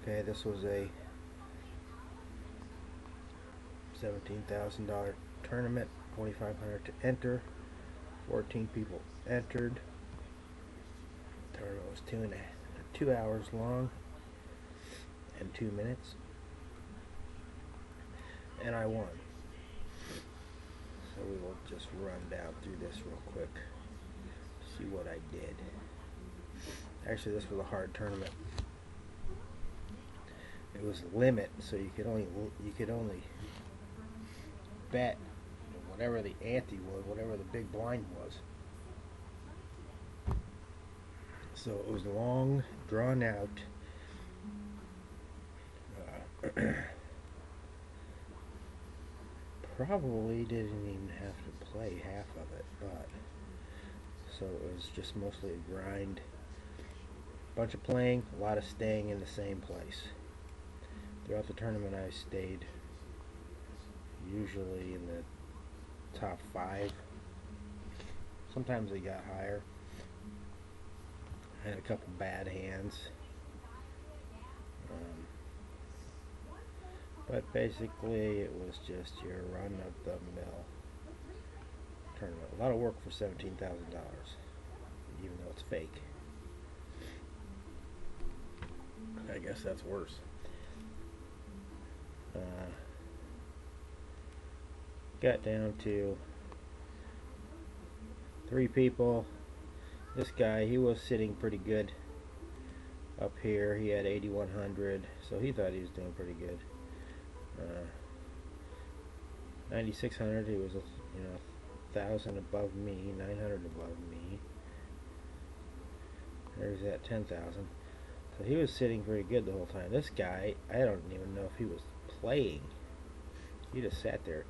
Okay, this was a $17,000 tournament, 2,500 to enter. 14 people entered. The tournament was 2 hours long and 2 minutes, and I won. So we will just run down through this real quick, see what I did. Actually, this was a hard tournament. It was limit, so you could only bet whatever the ante was, whatever the big blind was. So it was long, drawn out. Probably didn't even have to play half of it, but so it was just mostly a grind. Bunch of playing, a lot of staying in the same place. Throughout the tournament I stayed usually in the top 5. Sometimes they got higher. I had a couple bad hands. But basically it was just your run-of-the-mill tournament. A lot of work for $17,000, even though it's fake. I guess that's worse. Got down to 3 people. This guy, he was sitting pretty good up here. He had 8,100, so he thought he was doing pretty good. 9,600, he was 1,000 above me, 900 above me. There's that 10,000. So he was sitting pretty good the whole time. This guy, I don't even know if he was playing. He just sat there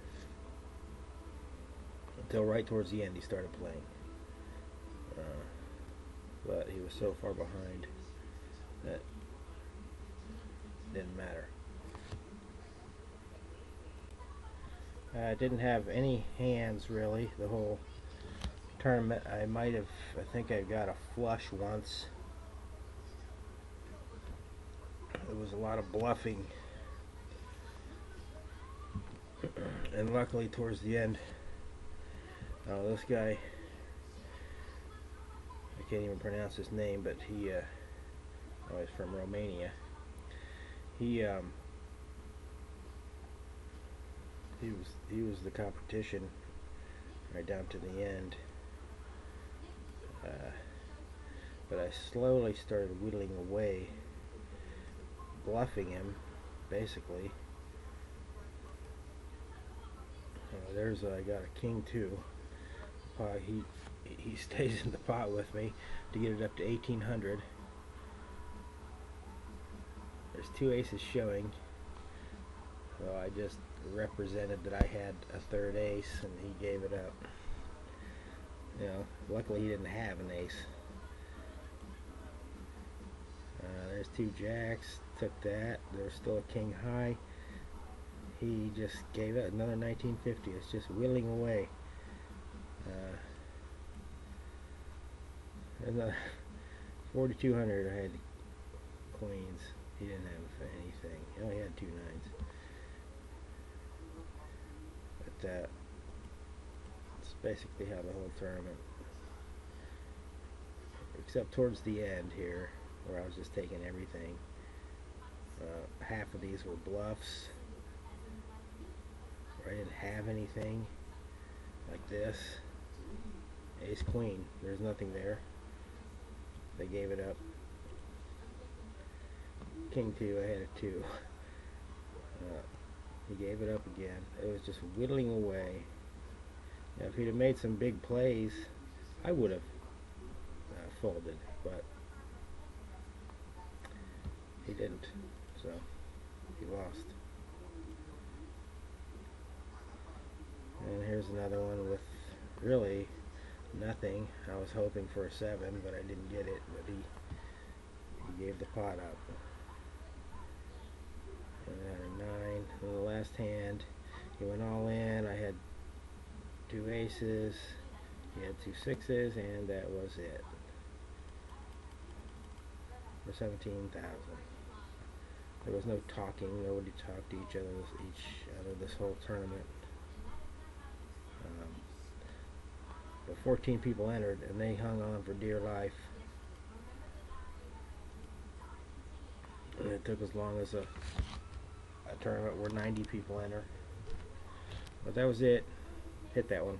until right towards the end he started playing. But he was so far behind that it didn't matter. I didn't have any hands really the whole tournament. I think I got a flush once. There was a lot of bluffing, and luckily towards the end, this guy, I can't even pronounce his name, but he's from Romania. He was the competition right down to the end, but I slowly started whittling away, bluffing him basically. I got a king 2. He stays in the pot with me to get it up to 1,800. There's 2 aces showing, so I just represented that I had a 3rd ace, and he gave it up. Luckily he didn't have an ace. There's 2 jacks, took that. There's still a king high. He just gave it another 1950. It's just whittling away. And the 4,200, I had queens. He didn't have anything. He only had 2 nines. But that's basically how the whole tournament, except towards the end here, where I was just taking everything. Half of these were bluffs, where I didn't have anything, like this. Ace queen, there's nothing there. They gave it up. King 2, I had a 2. He gave it up again. It was just whittling away. Now, if he'd have made some big plays, I would have folded, but he didn't, so he lost. And here's another one with really nothing. I was hoping for a 7, but I didn't get it. But he gave the pot up. And I had a 9 in the last hand. He went all in. I had 2 aces. He had 2 sixes, and that was it for 17,000. There was no talking. Nobody talked to each other this whole tournament. But 14 people entered, and they hung on for dear life. And it took as long as a tournament where 90 people enter. But that was it. Hit that one.